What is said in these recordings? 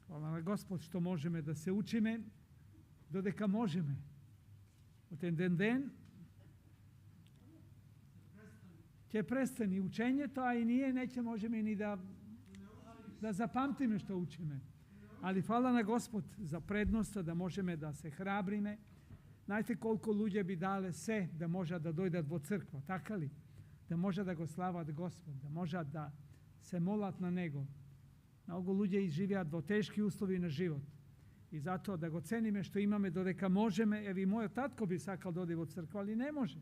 Hvala na Gospod što možeme da se učime, dodeka možeme. U ten den će prestani učenje, to a i nije, neće možemo ni da zapamtime što učime. Ali hvala na Gospod za prednost, da možeme da se hrabrime. Znate koliko ljudi bi dale se da može da dojde do crkva, tako li? Da može da go slavat Gospod, da može da se molat na Nego. Mnogo ljudi živjat do teški uslovi na život. I zato da go cenime što imame dodeka možeme. Evi moj tatko bi sakal dodi u crkvu, ali ne može.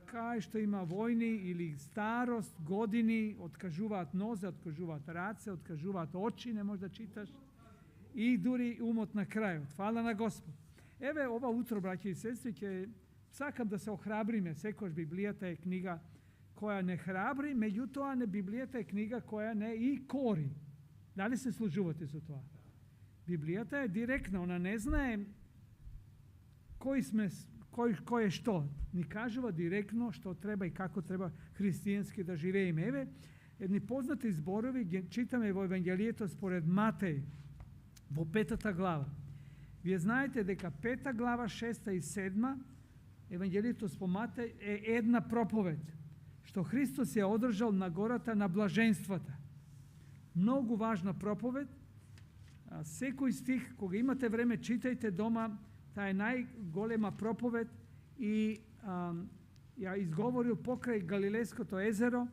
Kaj što ima vojni ili starost, godini, otkažuvat noze, otkažuvat race, otkažuvat oči, ne možda čitaš. I duri umot na kraju. Hvala na Gospod. Eve ova utro, braći i sestri, će sakam da se ohrabrime. Sekoš Biblijata je knjiga koja ne hrabri, međutim, a ne Biblijata je knjiga koja ne i kori. Da li se služuvate su to? Biblijata je direktna, ona ne znaje ko je što. Ni kaževa direktno što treba i kako treba hristijanski da žive im. Eve, jedni poznati zborovi gdje čitame u Evangelijetu spored Matej, vo 5. glava. Vi znajete deka 5. glava, 6. i 7. Evangelijetu po Matej je jedna propoved. Što Hristos je održal na gorata na blaženstvata. Mnogo važna propoved. Sekoj stih, koga imate vreme, čitajte doma, ta je najgolema propoved i ja izgovoril pokraj Galilejsko to jezero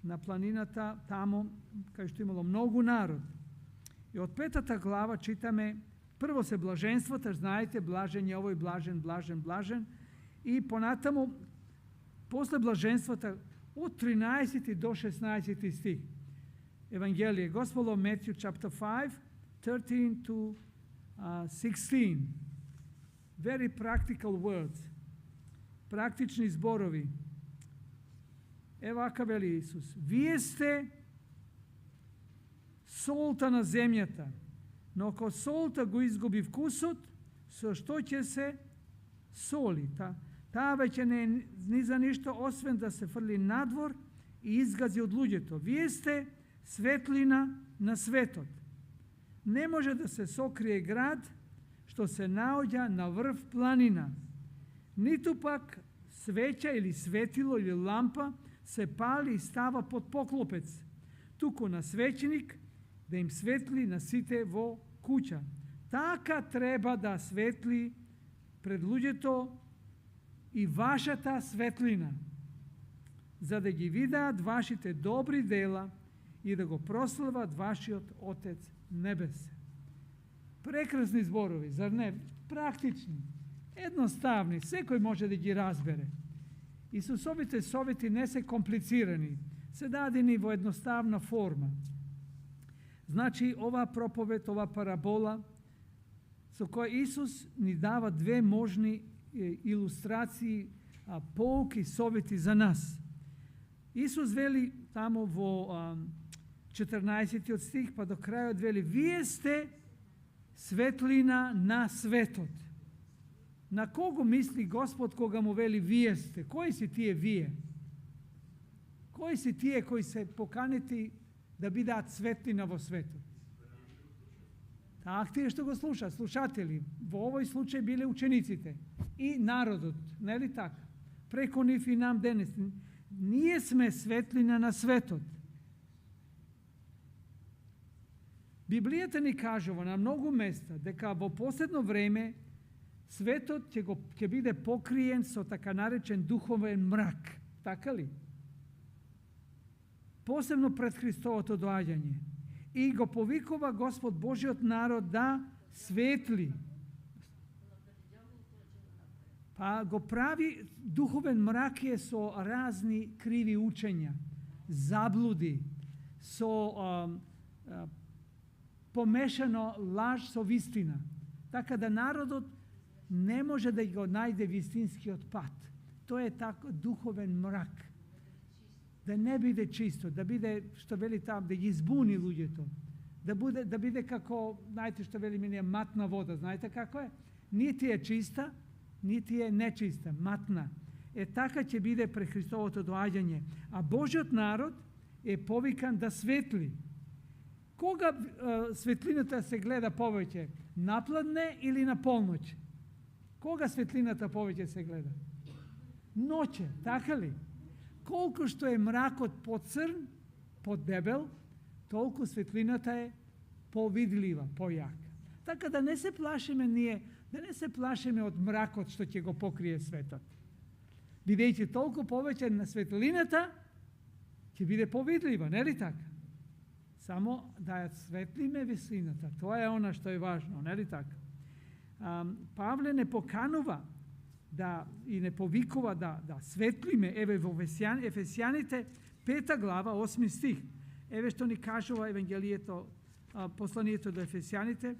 na planinata tamo, kao što imalo mnogo narod. I od 5. glava čitame, prvo se blaženstvo, znajte, blažen je ovo i blažen. I ponatamo, posle blaženstva, od 13. do 16. stih. Evangelije, Gospel of Matthew, chapter 5, 13 to 16. Very practical words. Praktični zborovi. Evo aka veli Isus. Vi ste solta na zemljata, no ako solta go izgubi vkusot, so što će se soli. Ta već ne ni za ništa osven da se frli nadvor i izgazi od ludjeto. Vi ste svetlina na svetot. Ne može da se sokrije grad što se naođa na vrh planina. Nitu pak sveća ili svetilo ili lampa se pali i stava pod poklopec. Tuko na svećenik da im svetli na site vo kuća. Taka treba da svetli pred ludjeto i vaša ta svetlina, za da gi vidat vašite dobri dela i da go proslavat vaši Otec nebese. Prekrasni zborovi, zar ne? Praktični, jednostavni, sve koji može da gi razbere. Isusovite sovjeti ne se komplicirani, se dadini vo jednostavna forma. Znači, ova propoved, ova parabola, so koje Isus ni dava dve možni ilustraciji, pouki, sovjeti za nas. Isus veli tamo vo 14. od stih pa do kraja odveli, vi ste svetlina na svetot. Na koga misli Gospod koga mu veli vijeste? Koji si tije vije? Koji si tije koji se pokaniti da bi dat svetlina vo svetu? Tak ti je što go sluša, slušatelji. U ovoj slučaju bili učenici te i narodot, ne li tako? Preko njih i nam danas. Nije sme svetlina na svetot. Biblijata ni kažemo na mnogo mesta deka vo posljedno vreme svetot će bide pokrijen so taka narečen duhoven mrak. Taka li? Posebno pred Hristovo to događanje. I go povikova Gospod Božji od narod da svetli. Pa go pravi duhoven mrak je so razni krivi učenja, zabludi, so pomešano laž so vistina. Tako da narod ne može da ga najde vistinski otpad. To je tako duhoven mrak. Da ne bide čisto, da bide, što veli tam, da izbuni ljudi to. Da bide kako, znajte što veli meni je matna voda, znajte kako je? Niti je čista, niti je nečista, matna. Taka će bide pre Hristovo to događanje. A Božjot narod е повикан да светли. Кога светлината се гледа повеќе? Напладне или на полноќ? Кога светлината повеќе се гледа? Ноќе, така ли? Колку што е мракот поцрн, подебел, толку светлината е повидлива, појака. Така да не се плашиме ние, да не се плашиме од мракот што ќе го покрие светот. Бидејќи толку повеќе на светлината ќе биде повидлива, нели така? Само да ја светлиме висината. Тоа е она што е важно, нели така? Павле не поканува и не повикува да светлиме. Еве во Ефесјаните 5 глава 8 стих. Еве што ни кажува Евангелието, посланието до Ефесјаните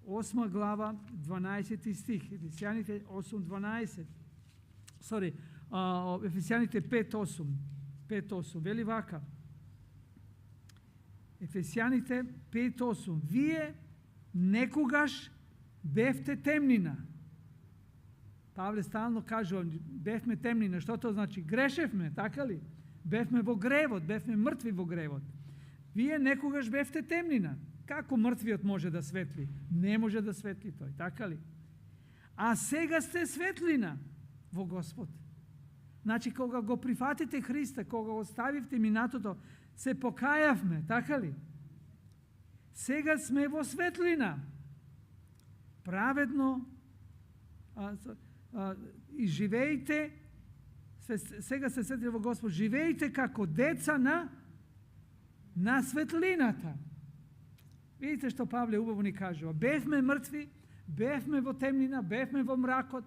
8 глава 12 стих. Ефесјаните 8:12. Ефесјаните 5:8 вели вака. Ефесјаните 5:8. Вие некогаш бевте темнина. Павле стално кажува, бевме темнина. Што тоа значи? Грешевме, така ли? Бевме во гревот, бевме мртви во гревот. Вие некогаш бевте темнина. Како мртвиот може да светли? Не може да светли тој, така ли? А сега сте светлина во Господ. Значи, кога го прифатите Христа, кога го ставивте минатото, се покајавме, така ли? Сега сме во светлина. Праведно и живеете, сега се сетите во Господ, живеете како деца на светлината. Видите што Павле убаво ни кажува. Бевме мртви, бевме во темнина, бевме во мракот,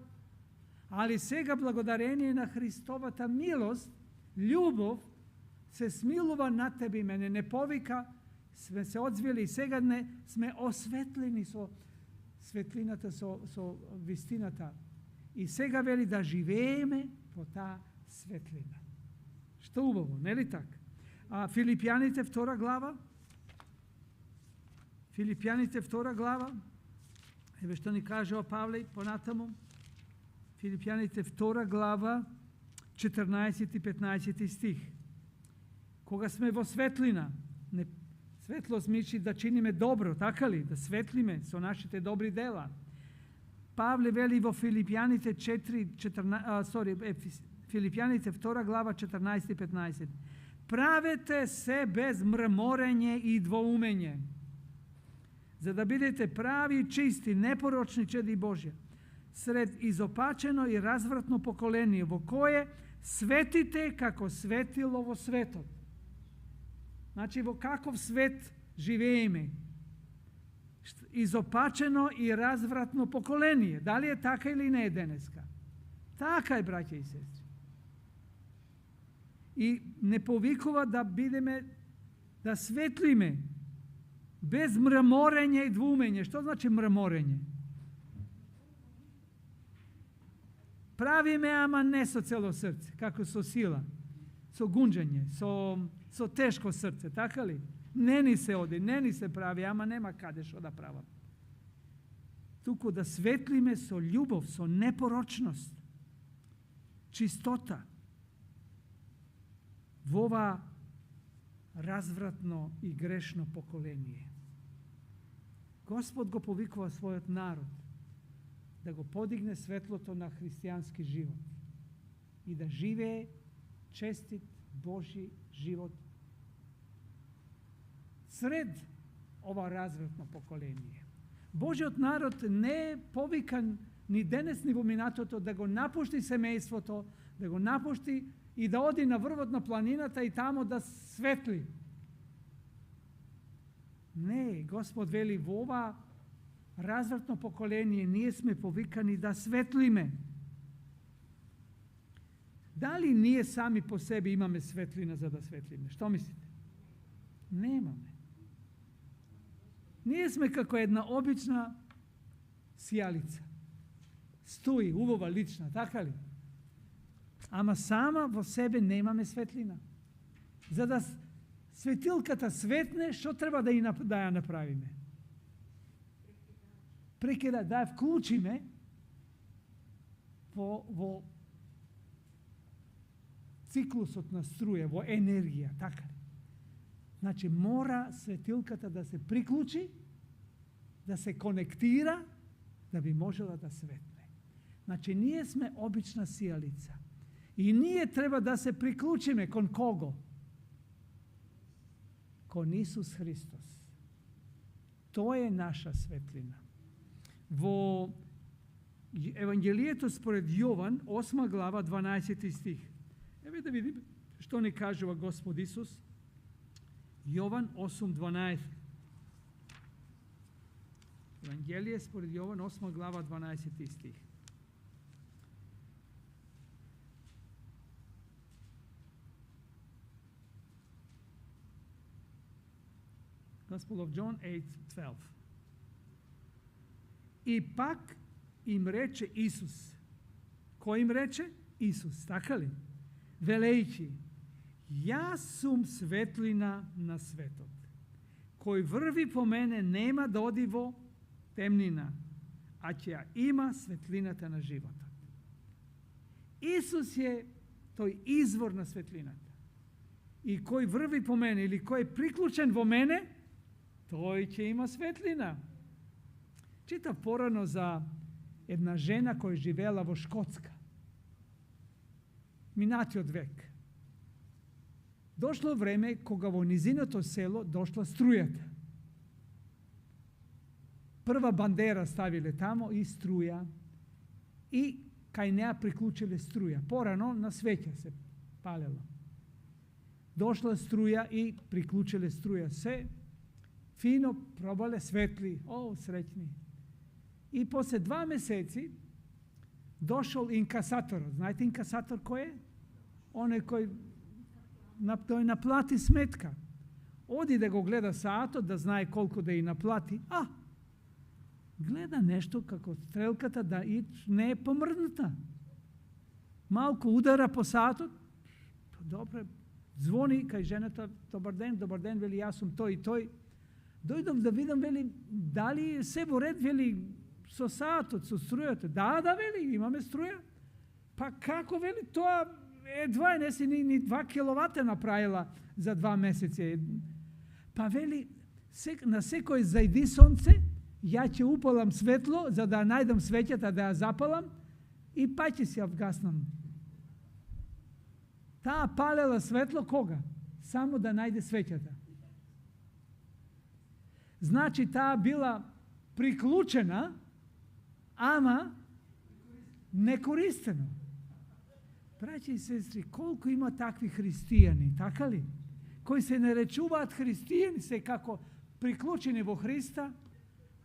али сега благодарение на Христовата милост, љубов, се смилува над тебе и мене, не повика, сме се одзвили и сега не сме осветлени со светлината, со вистината. И сега вели да живееме во таа светлина. Што убаво, нели така? Филипјаните 2 глава. Филипјаните 2 глава. Еве што ни кажува Павле понатаму. Филипјаните 2 глава 14 и 15 стих. Кога сме во светлина, светлост мисли да чиниме добро, така ли? Да светлиме со нашите добри дела. Павле вели во Филипјаните 2 глава 14 и 15. Правете се без мрморење и двоумење, за да бидете прави и чисти, непорочни чеди Божја, сред изопачено и развратно поколение, во кое светите како светило во светот. Значи, во каков свет живееме? Изопачено и развратно поколение. Дали е така или не е денеска? Така е, браќа и сестри. И не повикува да бидеме, да светлиме, без мрморење и двумење. Што значи мрморење? Правиме, ама не со цело срце, како со сила, со гунџање, со тешко срце, така ли? Не ни се оди, не ни се прави, ама нема каде што да правам. Туку да светлиме со љубов, со непорочност, чистота, во ова развратно и грешно поколение. Господ го повикува својот народ да го подигне светлото на христијански живот и да живее честит Божи живот сред ова развратно поколение. Божиот народ не е повикан ни денес, ни во минатото да го напушти семејството, да го напушти и да оди на врвот на планината и тамо да светли. Не, Господ вели во ова развратно поколение ние сме повикани да светлиме. Дали ние сами по себе имаме светлина за да светлиме? Што мислите? Немаме. Ние сме како една обична сијалица. Стои, убава, лична, така ли? Ама сама во себе немаме светлина. За да светилката светне, што треба да ја направиме? Прекидач, да ја вклучиме во циклусот струја, во енергија, така ли? Значи, мора светилката да се приклучи, да се конектира, да би можела да светне. Значи, ние сме обична сијалица. И ние треба да се приклучиме кон кого? Кон Исус Христос. Тоа е наша светлина. Во Евангелието според Јован, 8 глава, 12 стих. Еве да видиме што ни кажува Господ Исус. Јован 8:12. Евангелие според Јован, 8 глава, 12 стих. Gospel of John 8:12. И пак им рече Исус. Кој им рече? Исус, така ли? Велејќи, јас сум светлина на светот. Кој врви по мене нема да оди во темнина, а ќе ја има светлината на животот. Исус е тој извор на светлината. И кој врви по мене или кој е приклучен во мене, тој ќе има светлина. Читав порано за една жена која живеела во Шкотска. Минатиот век. Дошло време кога во низиното село дошла струјата. Прва бандера ставиле тамо и струја. И кај неа приклучиле струја. Порано на свеќа се палело. Дошла струја и приклучиле струја. Се фино пробале светли. О, среќни. И после 2 месеци дошол инкасаторот. Знаете инкасатор кој е? Оној кој тој наплати сметка. Оди да го гледа саатот, да знае колку да ја наплати. Гледа нешто како стрелката да не е помрдната. Малку удара по саатот. Добре, звони кај жената, добар ден, вели, јас сум тој и тој. Дојдов да видам, вели, дали се во ред, вели, со саатот, со струјата. Да, вели, имаме струја. Па како, вели, тоа едва не си ни 2 киловата направила за 2 месеци. Па вели, на секој зајди сонце, ја ќе упалам светло, за да најдам свеќата, да ја запалам, и па ќе си ја вгаснам. Таа палела светло кога? Само да најде свеќата. Значи, таа била приклучена, ама некористено. Браќи и сестри, колку има такви христијани, така ли? Кои се наречуваат христијани, се како приклучени во Христа,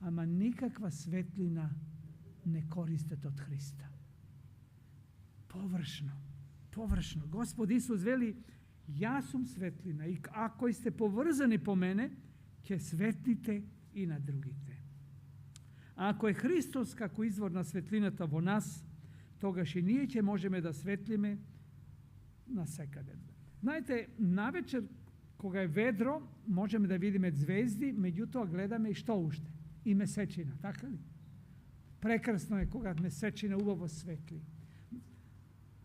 ама никаква светлина не користат од Христа. Површно. Господ Исус вели, јас сум светлина и ако сте поврзани по мене, ќе светлите и на другите. А ако е Христос како извор на светлината во нас, тогаш и ние ќе можеме да светлиме насекаде. Знаете, навечер, кога е ведро, можеме да видиме звезди, меѓутоа гледаме и што уште? И месечина, така ли? Прекрасно е кога месечина убаво светли.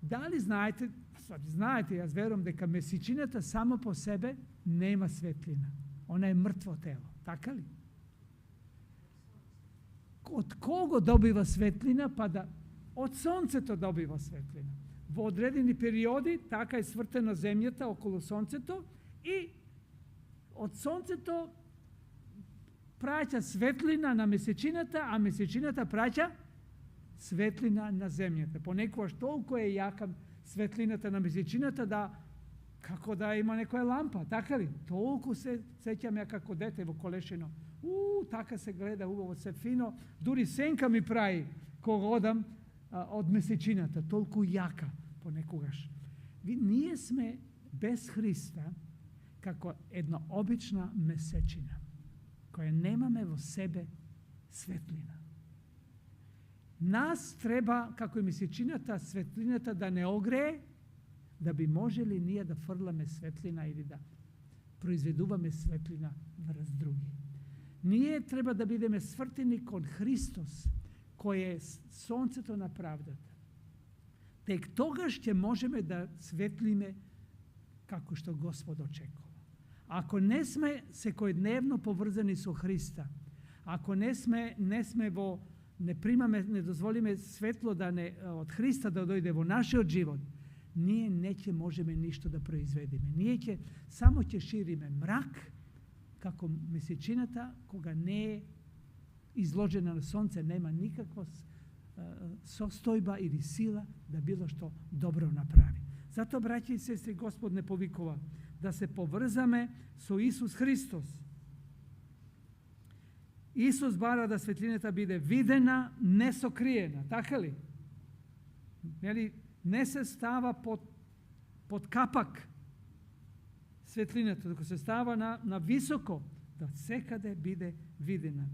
Дали знаете, јас верувам дека месечината само по себе нема светлина. Она е мртво тело, така ли? Од кого добива светлина? Па да од сонцето добива светлина. Во одредени периоди така е свртена земјата околу сонцето и од сонцето праќа светлина на месечината, а месечината праќа светлина на земјата. Понекогаш толку е јака светлината на месечината да како да има некоја лампа, така ли? Толку се сеќам ја како дете во колешино. Така се гледа убаво, се фино, дури сенка ми прави кога одам од месечината, толку јака понекогаш. Ние сме без Христа како една обична месечина, која немаме во себе светлина. Нас треба, како и месечината, светлината да не огрее, да би можели ние да фрламе светлина или да произведуваме светлина врз други. Ние треба да бидеме свртени кон Христос, кој е сонцето на правдата. tek toga ще можеме да светлиме како што Господ очекува. Ако не сме секојдневно поврзани со Христа, ако не примаме, не дозволиме светло од Христа да дојде во нашиот живот, ние не ќе можеме ништо да произведеме. Ние само ќе шириме мрак, како месечината, кога не е изложена на сонце, нема никаква состојба или сила да било што добро направи. Затоа, браќи и сестри, Господ не повикува да се поврзаме со Исус Христос. Исус бара да светлината биде видена, не сокриена, така ли? Не се става под капак светлината, докато се става на високо, да секаде биде видена.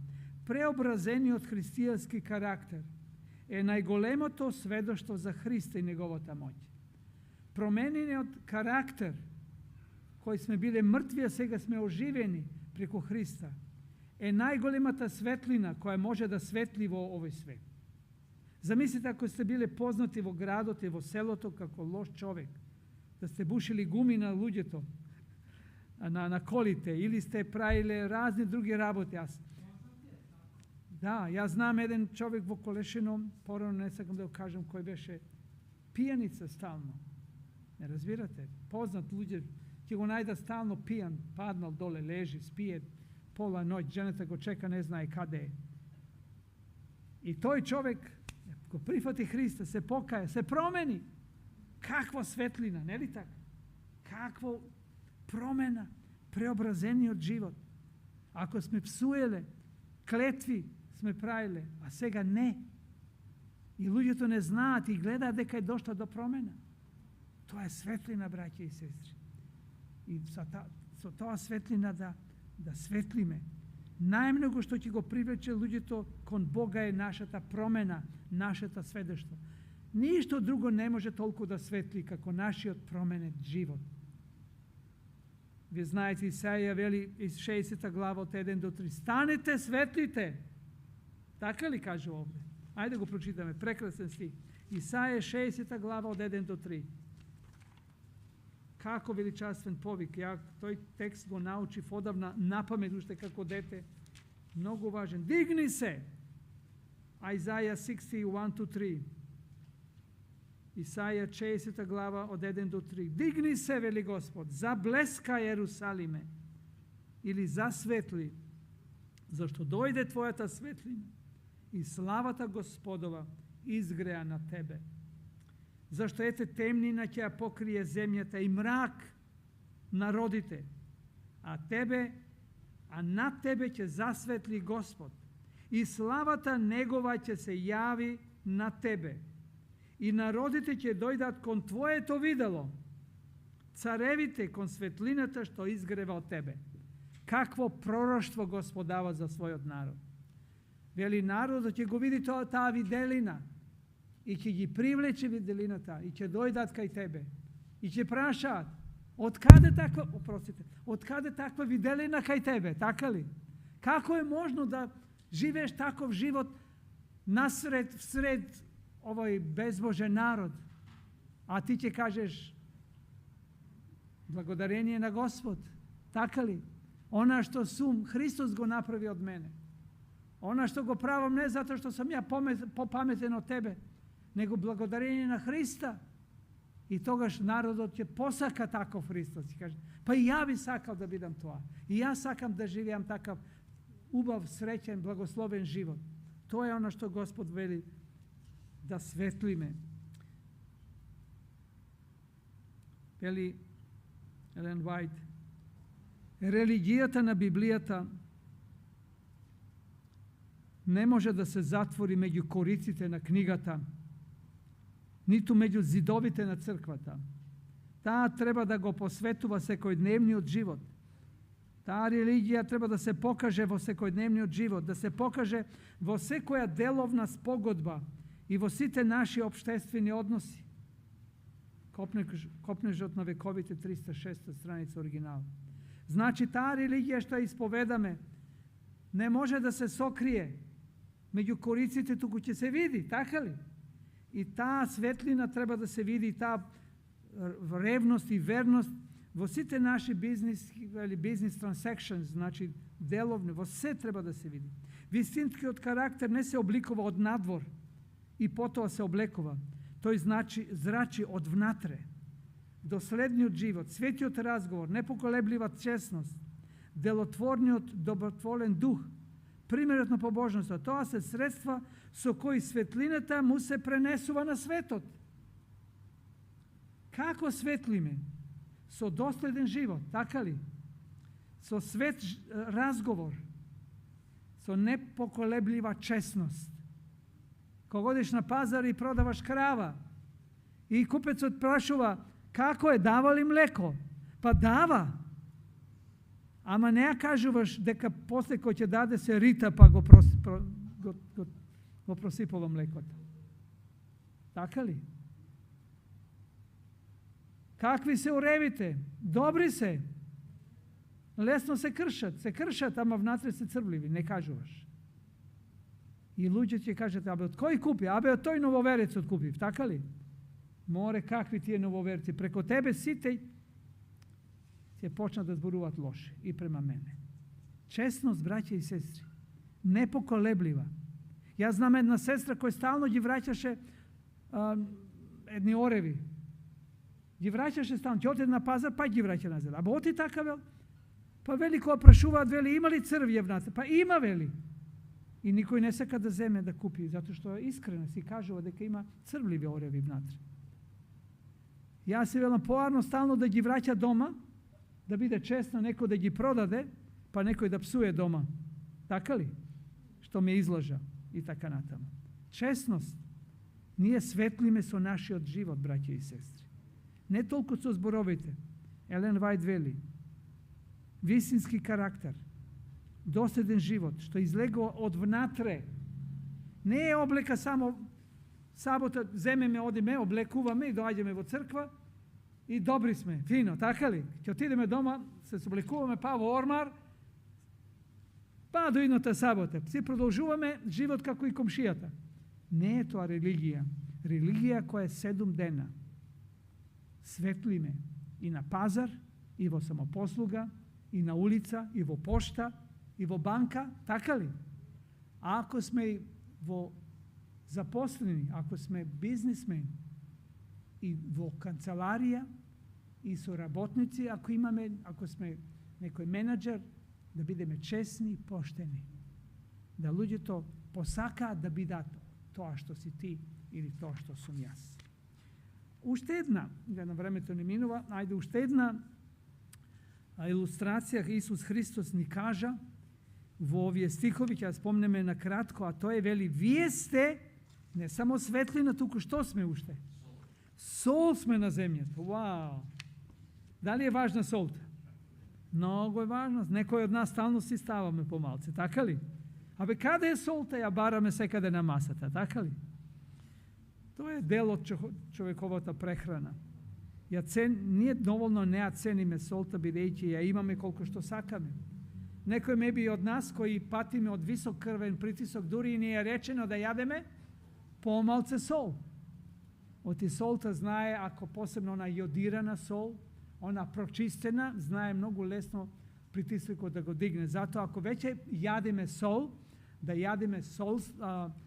Преобразениот христијански карактер е најголемото сведоштво за Христа и неговата моќ. Променениот карактер, кој сме биле мртви, а сега сме оживени преку Христа, е најголемата светлина која може да светли во овој свет. Замислите ако сте биле познати во градот и во селото како лош човек, да сте бушили гуми на луѓето, на колите, или сте правиле разни други работи. Јас знам еден човек во Колешино, порано не сакам да го кажам кој беше, пијаница стално. Не разбирате? Познат луѓе ќе го најда стално пијан, паднал доле, лежи, спие пола ноќ, жената го чека, не знае каде е. И тој човек го прифати Христа, се покаја, се промени. Каква светлина, не ли така? Каква промена, преобразениот живот. Ако сме псуеле, клетви сме правиле, а сега не. И луѓето не знаат и гледаат дека е дошла до промена. Тоа е светлина, браќа и сестри. И со тоа светлина да светлиме. Најмногу што ќе го привлече луѓето кон Бога е нашата промена, нашата сведоштво. Ништо друго не може толку да светли како нашиот променет живот. Ви знаете, Исаија вели из 60 глава од 1 до 3. Станете, светлите! Така ли каже овде? Ајде го прочитаме, прекрасен стих. Исаија 60 глава од 1 до 3. Како величествен повик. Тој текст го научив одавна напамет уште како дете. Многу важен. Дигни се! Isaiah 60:1-3. Исаија 60 глава од 1 до 3. Дигни се, вели Господ, заблеска Јерусалиме, или засветли, зашто дојде твојата светлина и славата Господова изгреа на тебе. Зашто ете темнина ќе ја покрие земјата и мрак народите, а над тебе ќе засветли Господ и славата Негова ќе се јави на тебе. И народите ќе дојдат кон твоето видело, царевите кон светлината што изгрева од тебе. Какво пророштво Господ дава за својот народ. Вели, народот ќе го види таа виделина и ќе ги привлече виделината и ќе дојдат кај тебе и ќе прашаат откаде таква виделина кај тебе, така ли? Како е можно да живееш таков живот всред овој безбожен народ, а ти ќе кажеш благодарение на Господ, така ли? Она што сум, Христос го направи од мене. Она што го правам не затоа што сум ја попаметен од тебе, него благодарение на Христа. И тогаш народот ќе посака таков Христос. Ќе каже, па и ја би сакал да бидам тоа. И јас сакам да живеам такав убав, среќен, благословен живот. Тоа е она што Господ вели да светлиме. Вели Елен Вајт, религијата на Библијата не може да се затвори меѓу кориците на книгата, ниту меѓу зидовите на црквата. Таа треба да го посветува секојдневниот живот. Таа религија треба да се покаже во секојдневниот живот, да се покаже во секоја деловна спогодба и во сите наши општествени односи. Копнежот на вековите, 306 страница оригинал. Значи, таа религија што исповедаме не може да се сокрие меѓу кориците, туку ќе се види, така ли? I ta svetlina treba da se vidi, ta revnost i vernost во сите наши бизнес transactions, значи деловни, во се треба да се види. Вистинскиот карактер не се обликува од надвор и потоа се облекува. Тој зрачи од внатре. Доследниот живот, светиот разговор, непоколеблива честност, делотворниот добротворен дух, примерот на побожноста, тоа се средства со кои светлината му се пренесува на светот. Како светлиме? Со доследен живот, така ли? Со свет разговор, со непоколеблива честност. Кога одиш на пазар и продаваш крава, и купецот прашува, како е, дава ли млеко? Па дава. Ама не ја кажуваш дека после кој ќе даде се рита, па го просипува млекото. Така ли? Какви се уревите? Добри се. Лесно се кршат, ама внатре се црвливи, не кажуваш. И луѓе ќе кажат, абе, од кој купи? Абе, од тој нововерец откупив, така ли? Море, какви тие нововерци? Преко тебе сите ќе почнат да зборуваат лоши и према мене. Честност, браќа и сестри, непоколеблива. Јас знам една сестра која стално ги враќаше едни ореви. Ги враќаше стално, ќе отиде на пазар, па ги враќа назад. Абе, оти така, вел? Па вели, кога прашуваат, вели, има ли црвје внатре? Па има, вели. И никој не сака да земе да купи, затоа што искрено си кажува дека има црвливи ореви внатре. Јас се велам поарно стално да ги враќа дома, да биде честно, некој да ги продаде, па некој да псуе дома. Така ли? Што ме излажа и така натаму. Честност. Ние светлиме со нашиот живот, браќа и сестри. Не толку со зборовите. Елен Вајд вели, вистински карактер, доследен живот, што излегува од внатре. Не е облека само сабота, земеме, одиме, облекуваме и доаѓаме во црква и добри сме, фино, така ли? Ќе отидеме дома, се облекуваме, па во ормар, па до идната сабота. Си продолжуваме живот како и комшијата. Не е тоа религија. Религија која е 7 дена. Светлиме и на пазар, и во самопослуга, и на улица, и во пошта, и во банка, така ли? А ако сме во запослени, ако сме бизнисмени, и во канцеларија, и со работници, ако сме некој менеджер, да бидеме честни и поштени. Да луѓето посакаат да бидат тоа што си ти или тоа што сум јас. Уште една, на времето не минува, ајде уште една илустрација Исус Христос ни кажа во овие стихови, ќе ја спомнеме на кратко, а тоа е вели, вие сте не само светлина, туку што сме уште? Сол сме на земјата. Вау! Дали е важна солта? Много е важна. Некој од нас стално си ставаме помалце, така ли? Абе, каде е солта? Ја бараме секаде на масата, така ли? Тоа е дел од човековата прехрана. Ние доволно не ја цениме солта, бидејќи ја имаме колку што сакаме. Некој меби од нас кои патиме од висок крвен притисок, дури и не е речено да јадеме помалце сол. Оти солта знае, ако посебно она јодирана сол, она прочистена, знае многу лесно притисокот да го дигне. Затоа ако веќе јадеме сол, да јадеме сол,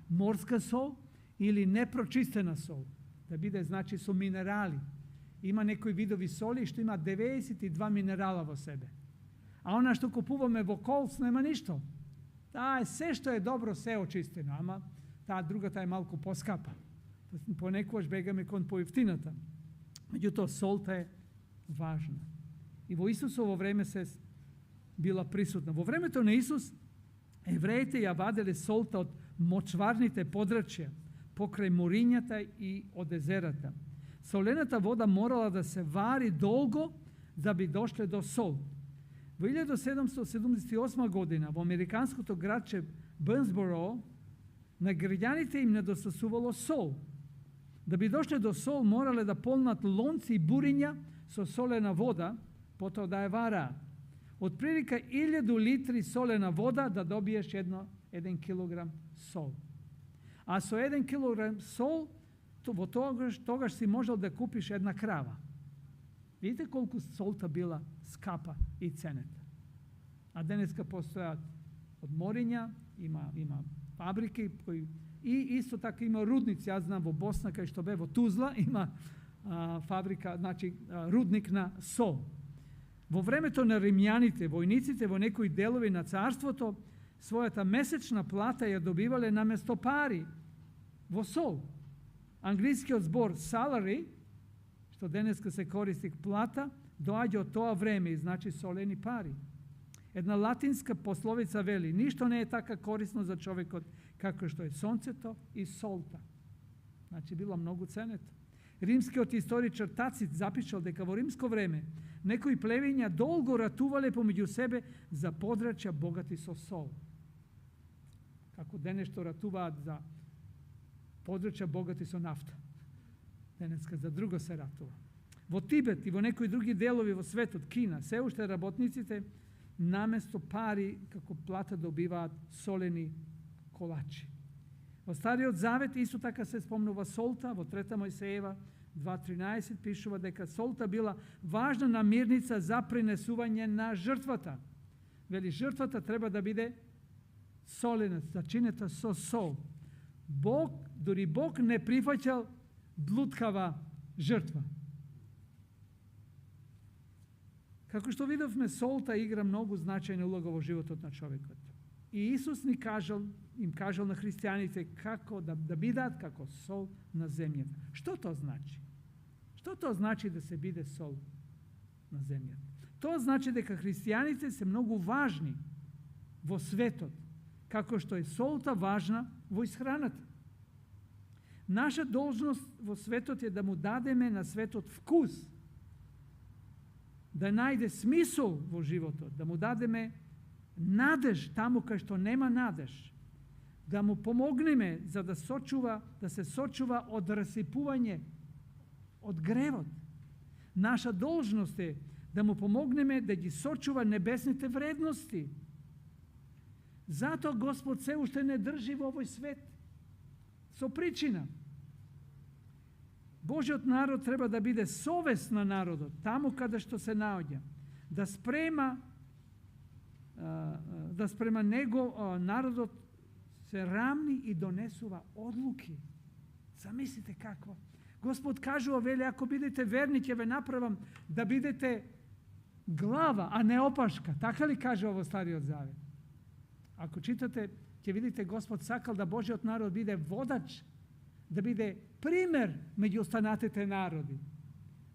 морска сол или непрочистена сол, да биде значи со минерали. Има некои видови соли што има 92 минерала во себе. А она што купуваме во Колс нема ништо. Таа е се што е добро, се очистено, ама таа другата е малку поскапа. Понекогаш бегаме кон поевтината. Меѓутоа солта е важна. И во Исусово време се била присутна. Во времето на Исус евреите ја ваделе солта од мочварните подрачја, покрај морињата и од езерата. Солената вода морала да се вари долго да би дошле до сол. Во 1778 година во американското градче Бърнсборо на граѓаните им недостасувало сол. Да би дошле до сол морале да полнат лонци и буриња со солена вода, потоа да ја вараат. Од прилика 1000 литри солена вода да добиеш 1 килограм сол. А со 1 килограм сол od toga si možel da kupiš jedna krava. Vidite koliko solta bila skapa i ceneta. A deneska postoja od morenja, ima fabrike koji, i isto tako ima rudnici. Ja znam u Bosna, kao što bevo Tuzla, ima fabrika, znači rudnik na sol. Vo vreme to na Rimljanite, vojnicite, vo nekoj delovi na carstvo to, svoja ta mesečna plata je dobivale namjesto pari, vo sol. Anglijski zbor salary, što deneska se koristi plata, dođe od toga vreme i znači soleni pari. Jedna latinska poslovica veli, ništo ne je tako korisno za čovjeka kako što je sonceto i solta. Znači bilo mnogo ceneta. Rimski istoričar Tacit zapišao da vo rimsko vreme nekoj plevinja dolgo ratuvale pomeđu sebe za područja bogati so sol. Kako denešto ratuva za područja bogati so nafta. Deneska za drugo se ratova. Vo Tibet i vo nekoj drugi delovi vo svetu od Kina, se ušte rabotnicite namesto pari kako plata dobiva soleni kolači. Vo Stari od Zavet isto tako se spomnuva solta, vo 3. Mojsejeva 2.13 pišuva da solta bila važna namirnica za prinesuvanje na žrtvata. Veli, žrtvata treba da bide solena, začineta so sol. Dori Bog ne prihvaćal blutkava žrtva. Kako što vidovme, solta igra mnogo značajnu ulogu u životu na čovjeka. I Isus im kažal na hristijanite kako da bidat kako sol na zemlji. Što to znači? Što to znači da se bide sol na zemlji? To znači da hristijanite se mnogo važni vo svetot, kako što je solta važna vo ishranat. Naša dužnost vo svetot je da mu dademe na svetot vkus, da najde smisao vo životu, da mu dademe nadež tamo kao što nema nadež, da mu pomogneme za da se sočuva od rasipuvanje, od grevot. Naša dužnost je da mu pomogneme da gi sočuva nebesnite vrednosti. Zato Gospod se ušte ne drži u ovoj svet. So pričina. Božjot narod treba da bide sovesna narodu, tamo kada što se nađe. Da sprema nego narodu se ravni i donesuva odluki. Zamislite kako. Gospod kaže veli, ako bidete vernikjeve napravam da bidete glava, a ne opaška. Tako li kaže ovo Stari od Zavet? Ako čitate, će vidite Gospod sakal da Božjot narod bide vodač, da bide primer među ostanatite narodi.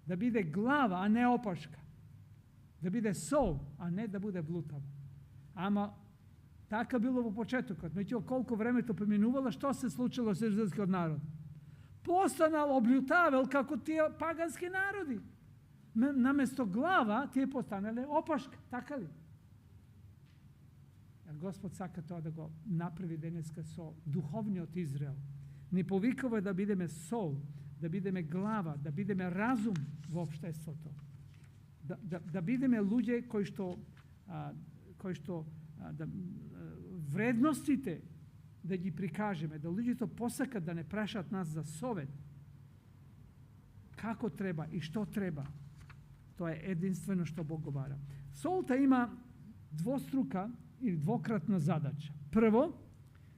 Da bide glava, a ne opaška. Da bide sol, a ne da bude blutav. Ama tako bilo u početku. Među koliko vreme to pominuvalo, što se slučilo s izraelskog naroda? Postanal obljutavel kako ti paganski narodi. Namjesto glava ti je postanale opaška. Tako li? A Gospod saka to da go napravi deneska so duhovni od Izrael. Ne povikava da bideme sol, da bideme glava, da bideme razum uopšte so to. Da bideme ljude koji što vrednostite da gi prikažeme, da ljudi to posaka da ne prašat nas za sovet. Kako treba i što treba. To je jedinstveno što Bog govara. Solta ima dvostruka ili dvokratna zadaća. Prvo,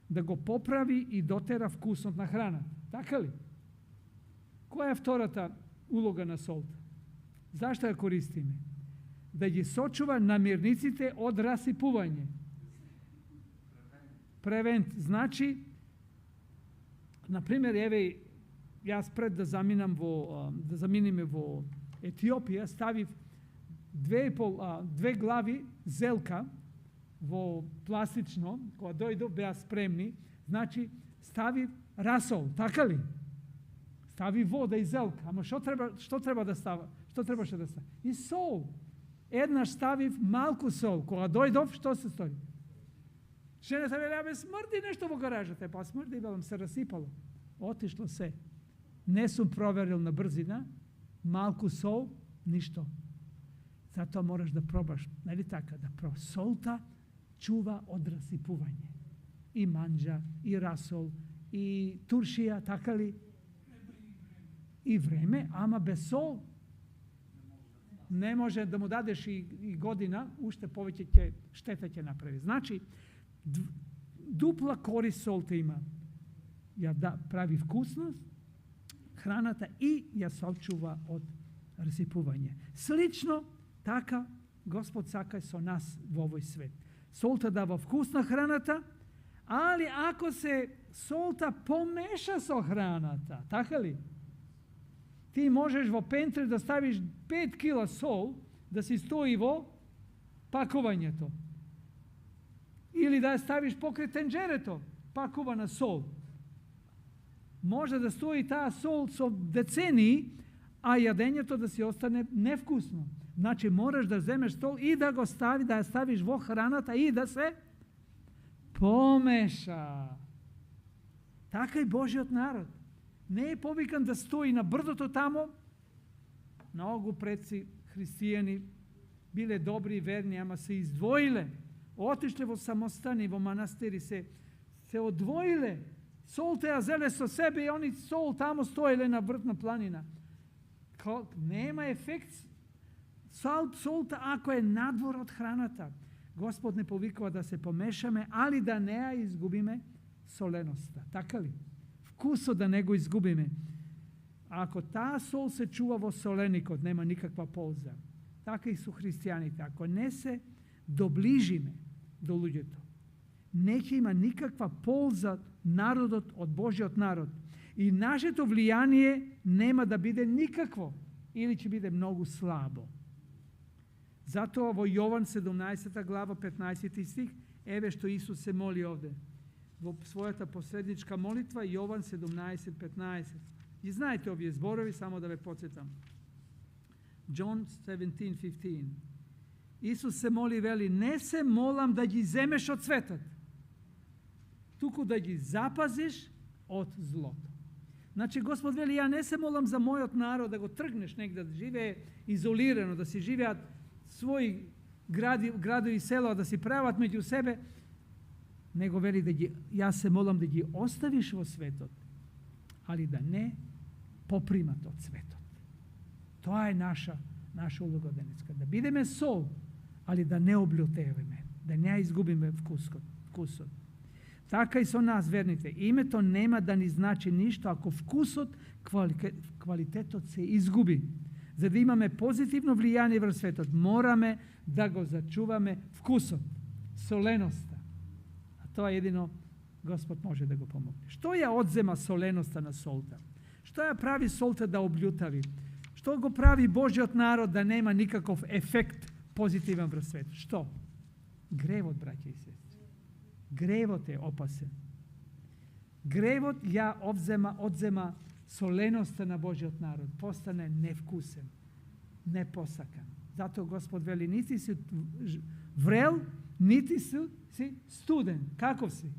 da go popravi i dotera vkusnotna hrana. Tako li? Koja je vtorata uloga na solta? Zašto je koristime? Da je sočuva namirnicite od rasipuvanja. Prevent. Znači, na primjer, evo, ja spred da zaminim vo Etiopija, stavim dve glavi zelka vo plastično, koja dojdu beja spremni, znači stavi rasol, tako li? Stavi voda i zelka. Ama što treba da stava? Što trebaše da stavi? I sol. Jednaš stavi malku sol, koja dojdu, što se stoji? Žena se veli, smrdi nešto vo garažate, pa smrdi, vam se rasipalo. Otišlo se. Ne su proverili na brzina, malku sol, ništo. Zato moraš da probaš, ne li tako, da probaš. Solta čuva od rasipuvanja. I manđa, i rasol, i turšija, tako li? i vreme, ama bez sol ne može da mu dadeš i godina, ušte poveće šteta će napraviti. Znači, dupla korist solte ima. Ja da pravi vkusnost hranata i ja sačuva od rasipuvanja. Slično, taka Gospod sakaj so nas v ovoj svet. Solta dava vkusna hranata, ali ako se solta pomeša so hranata, tako li? Ti možeš vo pentre da staviš 5 kila sol, da si stoji vo pakovanje to. Ili da staviš pokraj tenđere to, pakovana sol. Može da stoji ta sol so deceniji, a jadenje to da si ostane nevkusno. Znači moraš da zemeš stol i da go stavi, da staviš vo hranata i da se pomeša. Taka je Božjot narod. Ne je povikan da stoji na brdoto tamo. Mnogo preci hристияни bile dobri i verni, ama se izdvojile. Otišle vo samostani, vo manastiri se odvojile. Sol te azele so sebe i oni sol tamo stojile na vrtna planina. Nema efekt solta ako je nadvor od hranata. Gospod ne povikava da se pomešame, ali da ne izgubime soleноста. Така ли? Вкусот да не го изгубиме. Ако таа сол се чува во соленикот, нема никаква полза. Така и со христијаните. Ако не се доближиме до луѓето, неќе има никаква полза народот од Божиот народ. И нашето влијание нема да биде никакво или ќе биде многу слабо. Затоа во Јован 17 глава 15 стих, еве што Исус се моли овде. Во својата посредничка молитва, Јован 17:15. И знаете овие зборови, само да ве подсетам. John 17:15. Исус се моли, вели, не се молам да ги земеш од светот, туку да ги запазиш од злото. Значи, Господ вели, ја не се молам за мојот народ да го тргнеш негде, да живее изолирано, да си живеат своји градови и села, да си прават меѓу себе, него вели да ги, јас се молам да ги оставиш во светот, али да не попримат од светот. Тоа е наша улога денеска. Да бидеме сол, али да не облютеваме, да не изгубиме вкусот. Така и со нас, верните. Името нема да ни значи ништо ако вкусот, квалитетот се изгуби. За да имаме позитивно влијание врз светот, мораме да го зачуваме вкусот, соленоста. А тоа едино Господ може да го помогне. Што ја одзема соленоста на солта? Што ја прави солта да облютави? Што го прави Божиот народ да нема никаков ефект позитивен врз светот? Што? Гревот, браќа и сестри. Гревот е опасен. Гревот ја одзема соленоста на Божиот народ. Постане невкусен, непосакан. Зато Господ вели, нити си врел, нити си студен. Каков си?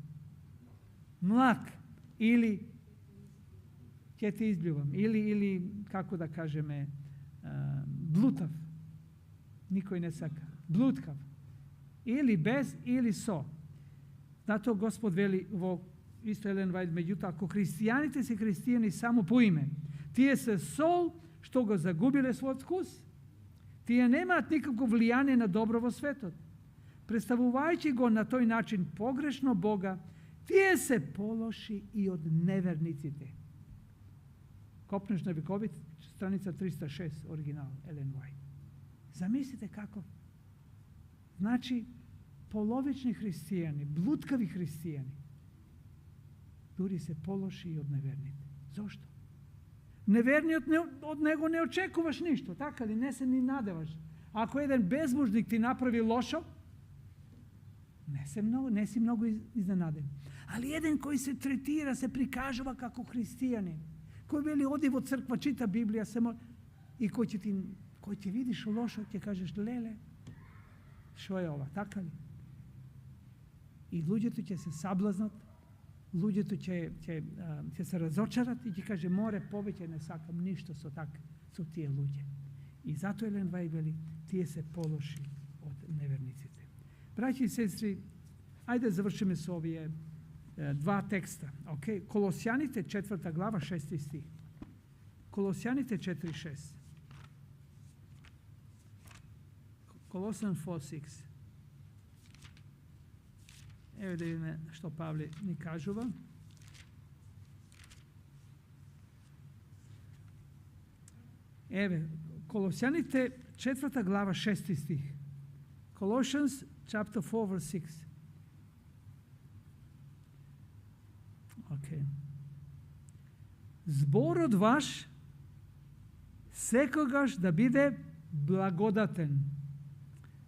Млак. Или ќе те изблювам. Или како да кажеме, блутав. Никој не сака. Блуткав. Или без, или со. Зато Господ вели во исто Елен Вајд, меѓутоа, ако христијаните се христијани само по име, тие се сол што го загубиле својот вкус. Тие немаат никакво влијание на добро во светот. Представувајќи го на тој начин погрешно Бога, тие се полоши и од неверниците. Копнеш на вековите, страница 306, оригинал, Елен Вајд. Замислите како? Значи, половични христијани, блуткави христијани, дури се полоши и од неверните. Зошто? Неверниот од него не очекуваш ништо, така ли? Не се ни надеваш. Ако еден безбожник ти направи лошо, не си многу изненаден. Али еден кој се третира, се прикажува како христијанин, кој вели оди во црква, чита Библија, и кој ќе видиш лошо, ќе кажеш, леле, шо е ова, така ли? И луѓето ќе се саблазнат, луѓето ќе се разочарат и ќе каже, море, повеќе не сакам ништо со тие луѓе. И зато Елен Вајд вели, тие се полоши од неверниците. Браќи и сестри, ајде завршиме со овие два текста. Колосјаните 4 глава 6 стих. Kolosjanite 4.6. Kolosan 4.6. Evo da vidimo što Pavle ni kažuva. Evo, Kolosjanite 4. glava 6. stih. Colossians chapter 4 verse 6. Ok. Зборот ваш секогаш да биде благодатен.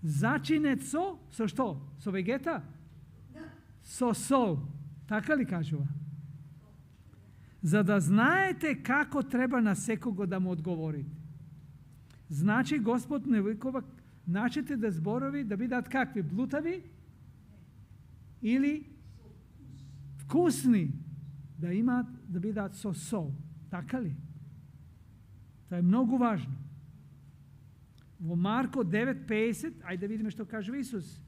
Зачинет со што? Со вегета? Со сол. Така ли кажува? За да знаете како треба на секого да му одговорите. Значи Господ не викува начете да зборови да бидат какви? Блутави? Или вкусни? Да имат, да бидат со сол. Така ли? Това е много важно. Во Марко 9.50, ајде да видиме што кажува Исус.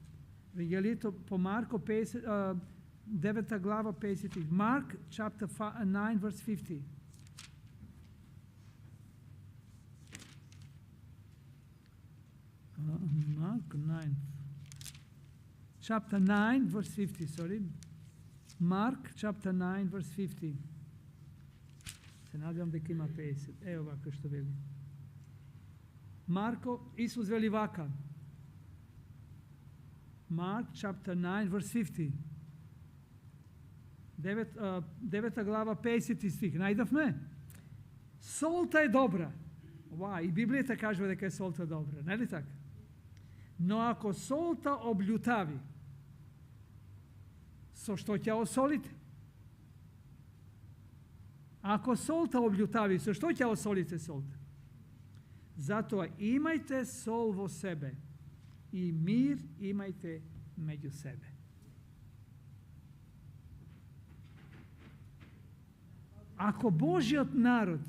Евангелието по Марко 9 глава 50. Mark chapter 9 verse 50. Mark 9. Chapter 9 verse 50, sorry. Mark chapter 9 verse 50. Се надевам дека има 50. Ево вака што вели. Марко, Исус вели вака. Mark chapter 9 verse 50. 9 глава 50 стих. Најдавме? Солта е добра. И Библијата кажува дека е солта добра, нели така? Но ако солта облјутави, со што ќе осолите? Ако солта облјутави, со што ќе осолите солта? Затоа имајте сол во себе и мир имајте меѓу себе. Ако Божиот народ,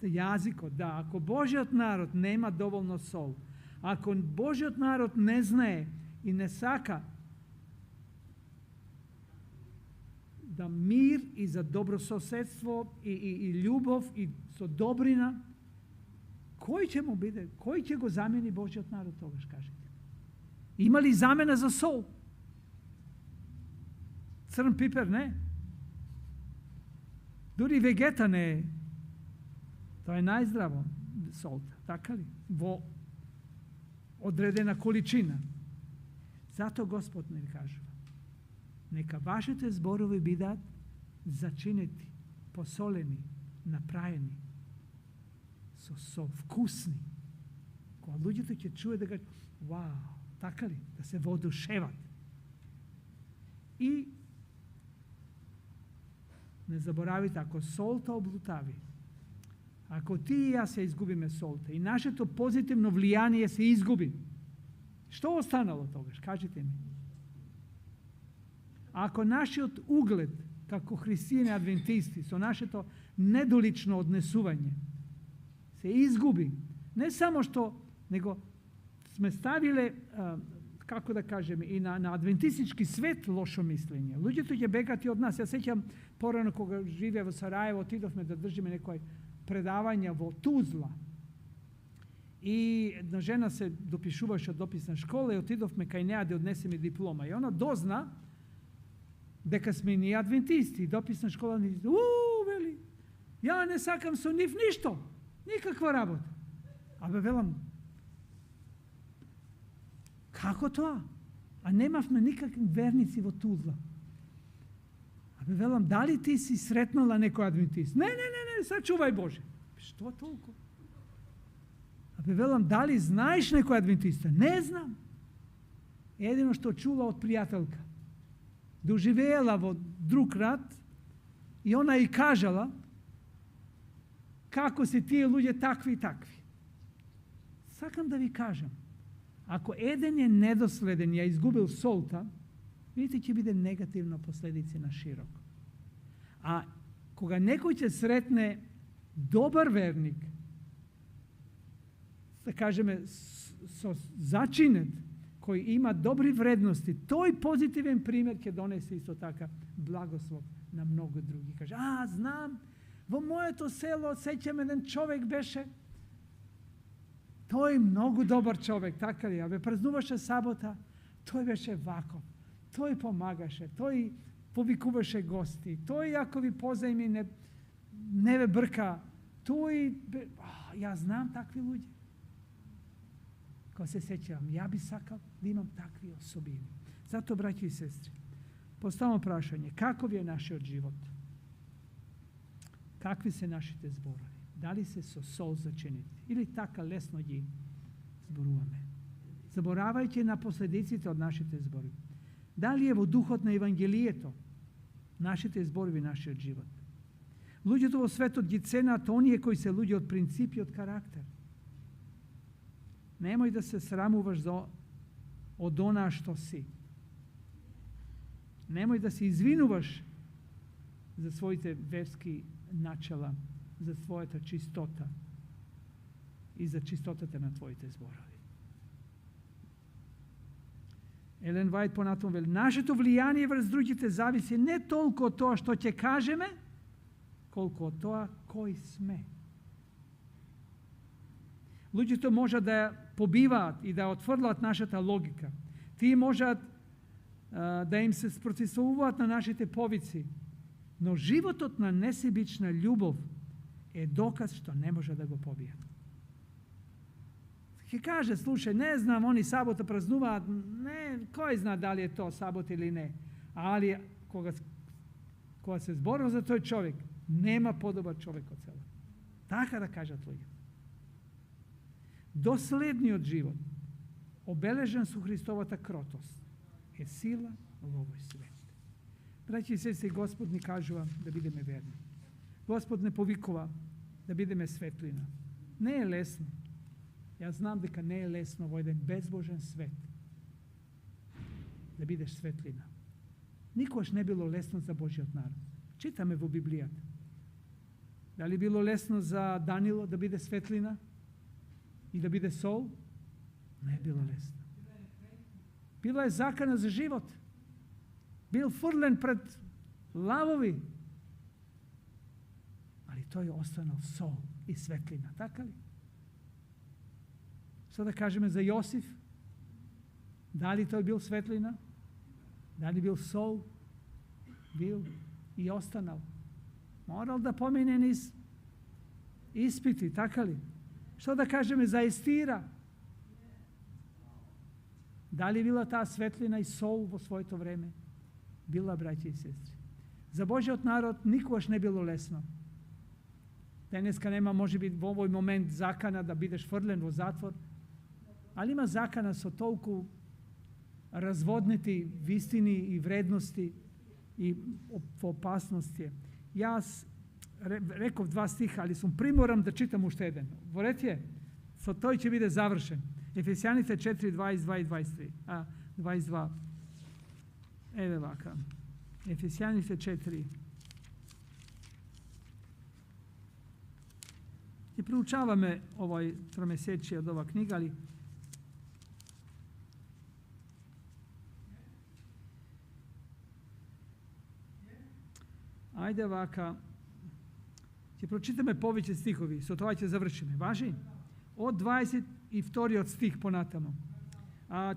јазикот, да, ако Божиот народ нема доволно сол, ако Божиот народ не знае и не сака да мир и за добрососедство и љубов и со добрина, кој ќе му биде? Кој ќе го замени Божиот народ тогаш, кажете? Има ли замена за сол? Црн пипер не. Дури вегета не е. Тоа е најздраво солта, така ли? Во одредена количина. Зато Господ не кажува. Нека вашите зборови бидат зачинети, посолени, направени, со вкусни. Кога луѓето ќе чуе дека вау, така ли? Да се воодушеват. И не заборавите, ако солта облутави, ако ти и јас се изгубиме солта и нашето позитивно влијание се изгуби, што останало тогаш? Кажете ми. Ако нашиот углед како христијани адвентисти со нашето недолично однесување се изгуби, не само што, него сме ставиле, како да кажеме, и на адвентистички свет лошо мислење. Луѓето ќе бегати од нас. Ја сеќам порано кога живеа во Сараево, отидовме да држиме некој предавања во Тузла. И една жена се допишуваше од дописна школа и отидовме кај неа да однесеме диплома. И она дозна дека сме ние адвентисти. Дописна школа ни вели, ја не сакам со нив ништо, никаква работа. Абе, велам, како тоа? А немавме никакви верници во Тузла. Абе, велам, дали ти си сретнала некој адвентист? Не, сачувај Боже. Што толку? Абе, велам, дали знаеш некој адвентиста? Не знам. Едино што чула од пријателка. Доживеела во друг рад и она и кажала како се тие луѓе такви и такви. Сакам да ви кажам, ако еден е недоследен и ја изгубил солта, видите, ќе биде негативна последици на широко. А кога некој ќе сретне добар верник, да кажеме, со зачинет, кој има добри вредности, тој позитивен пример ќе донесе исто така благослов на многу други. Каже, знам, Во моето село сеќам еден човек беше, тој многу добар човек, така ли? Абе, празнуваше сабота, тој беше ваков, тој помагаше, тој повикуваше гости, тој ако ви позајми не ве брка, тој... Ја знам такви луѓе. Кога се сеќавам, ја би сакал да имам такви особини. Зато, браќи и сестри, поставам прашање, каков е нашиот живот? Какви се нашите зборови? Дали се со сол зачинети? Или така лесно ги зборуваме? Заборавајќи на последиците од нашите зборови. Дали е во духот на Евангелието нашите зборови, нашиот живот? Луѓето во светот ги ценат оние кои се луѓе од принцип и од карактер. Немој да се срамуваш од она што си. Немој да се извинуваш за своите верски начала, за својата чистота и за чистотата на твоите зборови. Елен Вајд понатаму вели, нашето влијание врз другите зависи не толку од тоа што ќе кажеме, колку од тоа кој сме. Луѓето можат да побиваат и да отфрлат нашата логика. Тие можат да им се спротивуваат на нашите повици, но животот на несебична љубов е доказ што не може да го побие. Ќе каже, слушај, не знам, они сабота празнуваат, не, кој зна дали е то сабот или не, али кога се зборува за тој човек, нема подобар човек од село. Така да кажат луѓе. Доследниот живот, обележен со Христовата кротост, е сила во овој свет. Браќи и сестри, Господ ни кажува да бидеме верни. Господ не повикува да бидеме светлина. Не е лесно. Јас знам дека не е лесно во еден безбожен свет да бидеш светлина. Никош не било лесно за Божиот народ. Читаме во Библијата. Дали било лесно за Данило да биде светлина и да биде сол? Не било лесно. Била е закана за живот. Бил фрлен пред лавови. Али тој останал сол и светлина, така ли? Што да кажеме за Јосиф? Дали тој бил светлина? Дали бил сол? Бил и останал. Морал да помине низ испити, така ли? Што да кажеме за Естира? Дали била таа светлина и сол во своето време? Била, браќи и сестри. За Божиот народ никогаш не било лесно. Денеска нема, може би, во овој момент закана да бидеш фрлен во затвор, али има закана со толку разводнети вистини и вредности и во опасности. Јас реков 2 стиха, али сум приморан да читам уште еден. Ворете, со тој ќе биде завршен. Ефесијаните 4, 22 и 23. 22. Еве вака. Ефесијаните 4. И проучаваме овој тромесечие од ова книга, али ајде вака, ќе прочитаме повеќе стихови, со тоа ќе завршиме. Важи? Од 22 стих понатаму.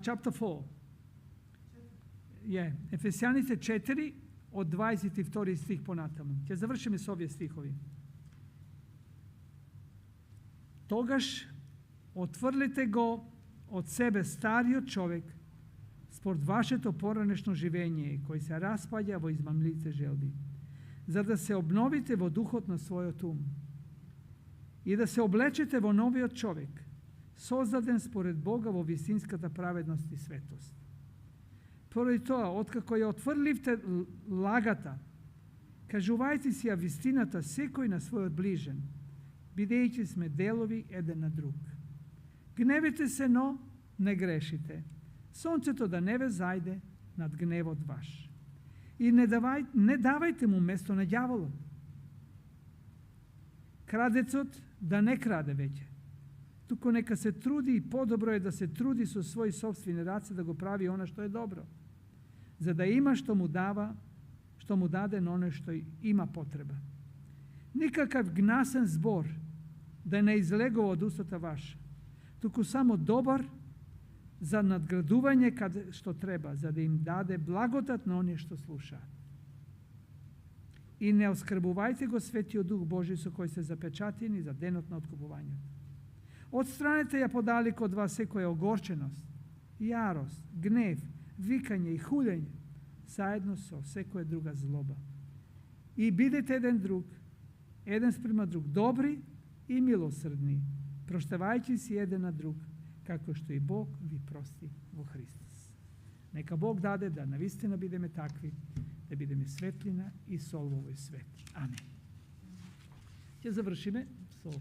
Chapter 4. Ефесијаните 4, од 22 стих понатаму. Ќе завршиме со овие стихови. Тогаш отврлите го од себе стариот човек според вашето поранешно живење, кој се распаѓа во измамливите желби, за да се обновите во духот на својот ум и да се облечете во новиот човек, создаден според Бога во вистинската праведност и светост. Поради тоа, откако ја отврливте лагата, кажувајте си ја вистината секој на својот ближен, бидејќи сме делови еден на друг. Гневите се, но не грешите. Сонцето да не ве зајде над гневот ваш. И не давајте му место на ѓаволот. Крадецот да не краде веќе, туку нека се труди и подобро е да се труди со своји собствени раце да го прави она што е добро, за да има што му даде на оно што има потреба. Никакъв гнасен збор да не излегува од устата ваша, туку само добар за надградување каде што треба, за да им даде благодат на оние што слушаат. И не оскрбувајте го Светиот Дух Божи со кој се запечатени за денот на откупувањето. Отстранете ја подалеко од вас секоја огорченост, јарост, гнев, викање и хулење, заедно со секоја друга злоба. И бидете еден спрема друг, добри и милосрдни, проштавајќи си еден на друг, како што и Бог ви прости во Христос. Нека Бог даде да навистина бидеме такви, да бидеме светлина и сол во овој свет. Амин. Ќе завршиме со